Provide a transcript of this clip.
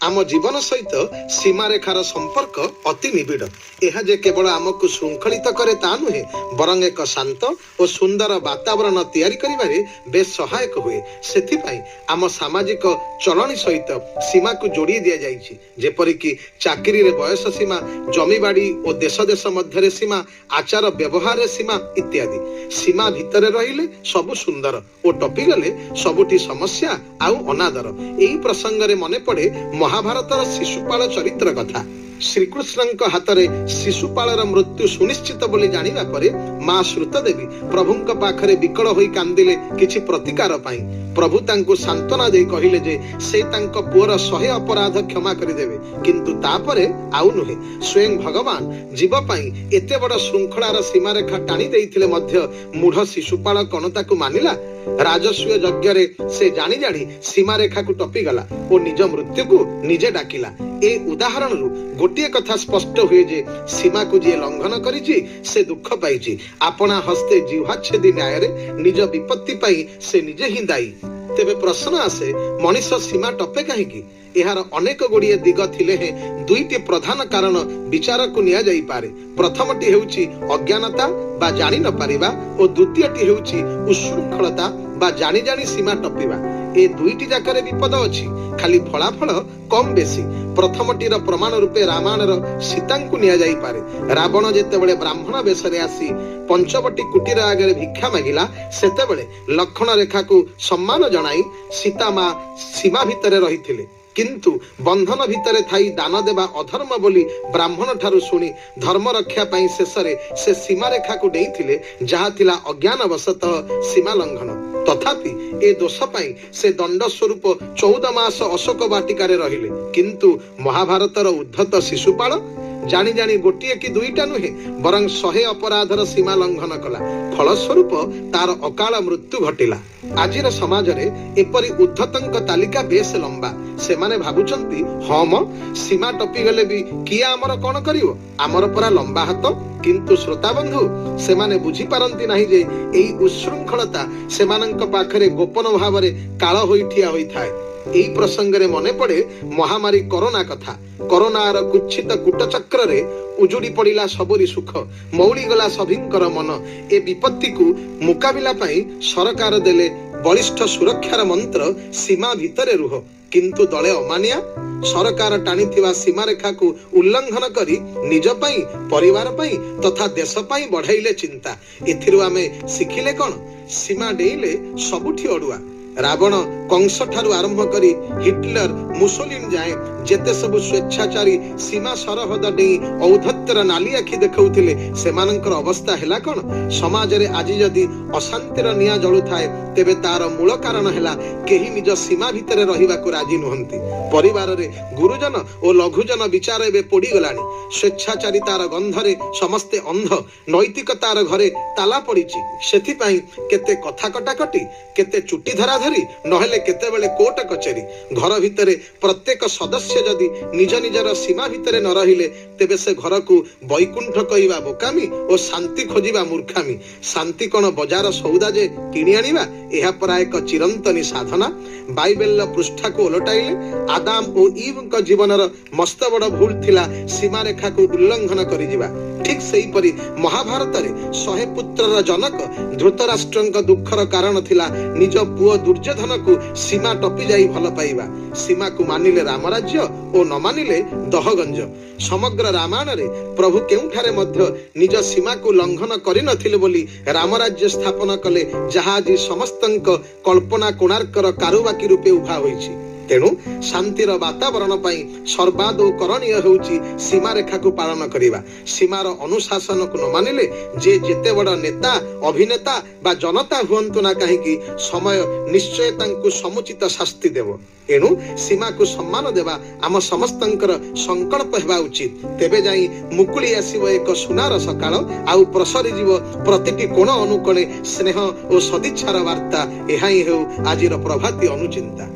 आम जीवन सहित सीमारेखार संपर्क अति निबिड़। यह जे केवल आमको श्रृंखलित करे ता नुहे बरং एक शांत और सुंदर वातावरण तैयारी करिबारे बेस सहायक हुए। सेथिपाई आम सामाजिक चलनी सहित सीमा को जोड़ी दिया जाइछि। जेपरिक चाकरी रे बयस सीमा, जमीबाड़ी और देश देश मध्य सीमा, आचार व्यवहार सीमा इत्यादि। सीमा भितर रहिले सबु सुंदर और टपी गले सबुटी समस्या आउ अनादर। एही प्रसंग रे मने पड़े महाभारतर शिशुपाल चरित्र कथा। श्रीकृष्ण हाथ में शिशुपालर मृत्यु सुनिश्चित बोली जानिबा परे मां श्रुतदेवी प्रभुंक पाखरे विकल होई कांदिले किछि प्रतिकार पाई। प्रभु तांको सांत्वना दे कहिले जे से तांको पुअर 100 अपराध क्षमा करिदेवे, किंतु तापरे आउ नुहे। स्वयं भगवान जीव पाई एते बड़ श्रृंखलार सीमारेखा टाणी देइथिले मध्य मूढ़ शिशुपाल कण ताकू मानिला। राजस्व यज्ञ रे से जानी जानी सीमारेखा को टपी गला और निज मृत्यु को निजे डाकिला। ए उदाहरण रु गोटे कथा स्पष्ट हुए जे सीमा को जे लंघन करिछि से दुख पाइछि। आपना हस्ते जिह्वाच्छेदी न्याय रे निज विपत्ति पाई से निजे ही दायी। तेबे प्रश्न आसे, मनीष सीमा टपे कहीं? यार अनेक गुड़िए दिग थिले हैं। दुईटी प्रधान कारण विचार को निया जाई पारे। प्रथमटी हेउछि अज्ञानता बा जानि न पारिबा और द्वितीयटी हेउछि उच्छृंखलता बा जानि जानि सीमा टपिबा। ए दुईटी जाकरे विपद अछि, खाली फलाफल कम बेसी। प्रथमटीर प्रमाण रूपे रामायणर सीतांकु निया जाई पारे। रावण जेतेबेले ब्राह्मण बेशरे आसी पंचवटी कुटीर आगे भिक्षा मागिला, सेतेबेले लक्षण रेखा को सम्मान जणाई सीता मां सीमा भितरे रहिथिले, किंतु बंधन भितरे थाई दान देवा अधर्म बोली ब्राह्मण ठारू सुनी धर्म रक्षा पाई शेषरे से सीमारेखा को डेइथिले, जहा थिला अज्ञानवशतः सीमा लंघन। तथापि ए दोष पाई से दंड स्वरूप 14 मास अशोक वाटिकारे रहिले, किंतु महाभारतर उद्धत शिशुपाल जानी जानी गोटिए कि दुईटा नुहे बरং 100 अपराधर सीमा लंघन कला। फलस्वरूप तार अकाल मृत्यु घटिला। आजिर समाज रे एपरि उद्धतंक तालिका बेस लंबा। से माने भाबुचंती हम सीमा टपी गले भी किया आमर कोन करिवो, आमर परा लंबा हाथ। किंतु श्रोता बंधु से माने बुझी पारंती नाही जे एई उच्छृंखलता सेमानंक पाखरे गोपन भावरे काळ होई ठिया होई थाए। एई प्रसंग रे मने पड़े महामारी कोरोना कथा। कोरोनार कुच्छित कूटचक्र रे उजुड़ी पड़िला सबरी सुख, मौली गला सभिंकर मन। ए विपत्ति को मुकाबिला पाई सरकार देले बलिष्ठ सुरक्षार मंत्र, सीमा भितरे रुह। किंतु दले अमानिया सरकार टाणीथिबा सीमारेखा को उल्लंघन करी निज पाई, परिवार पाई तथा देश पाई बढ़ाइले चिंता। एथिरु आमे शिखिले कोन? सीमा डेइले सबुठी अडुआ। रावण कंस ठारू आरंभ करी हिटलर मुसोलिन जाए जेते सबु स्वेच्छाचारी सीमा सरहद डेई औद्धत्यर नाली आखि देखौथिले, सेमानंकर अवस्था हेला कोन? समाज रे आज जदि अशांतिर निया जळु थाए तेबे तार मूल कारण हेला केही निज सीमा भितरे रहिबा को राजी नहंती। परिवार रे गुरुजन और लघुजन विचार एबे पोड़ी गलानी। स्वेच्छाचारितार गंधरे समस्ते अंध, नैतिकतार घरे ताला पड़िछि। सेथि पई केते कथा कटाकटी, केते चुटी धरा धरी, नहेले केतेबेले कोर्ट कचेरी। घर भितरे प्रत्येक सदस्य जदि निज निजर सीमा भितरे न रहिले तेबे से घर को बैकुंठ कहिबा बोकामी और शांति खोजिबा मूर्खामी। शांति कोन बजार सौदा जे किणी आनिबा, एहा परा एक चिरंतनी साधना। बाइबेल पृष्ठा को उलटाइले आदाम और ईव का जीवनर मस्त बड़ भूल थिला सीमा रेखा को उल्लंघन करि जिबा। ठीक सेही परी महाभारत रे 100 पुत्रर जनक धृतराष्ट्रंक दुखर कारण थिला निज पुओ दुर्योधन को सीमा टपी जाई भल पाइबा। सीमा को मानिले रामराज्य और न मानिले दहगंज। समग्र रामायण रे प्रभु केउठारे मध्य निज सीमा को लंघन करि नथिले बोली रामराज्य स्थापन कले, जहा आज समस्तंक कल्पना कोणार्कर कारुबाकी रूपे उभा होइछि। तेणु शांतिर वातावरण पाई सर्वादौ करणीय होउछि सीमा रेखा को पालन करिबा। सीमार अनुशासन को न मानिले जे जेते बड़ नेता, अभिनेता बा जनता हुअन्तु ना काहेकि समय निश्चय तांकु समुचित शास्ति देव। एणु सीमा को सम्मान देवा आम समस्तंकर संकल्प हेबा उचित। तेबे जाई मुकुली आसीबो एक सुनार सकाळ, आउ प्रसरी जीव प्रतिटी कोण अनुकोणे स्नेह और सदिच्छार वार्ता। एहा ही हेउ आजिर प्रभाती अनुचिंता।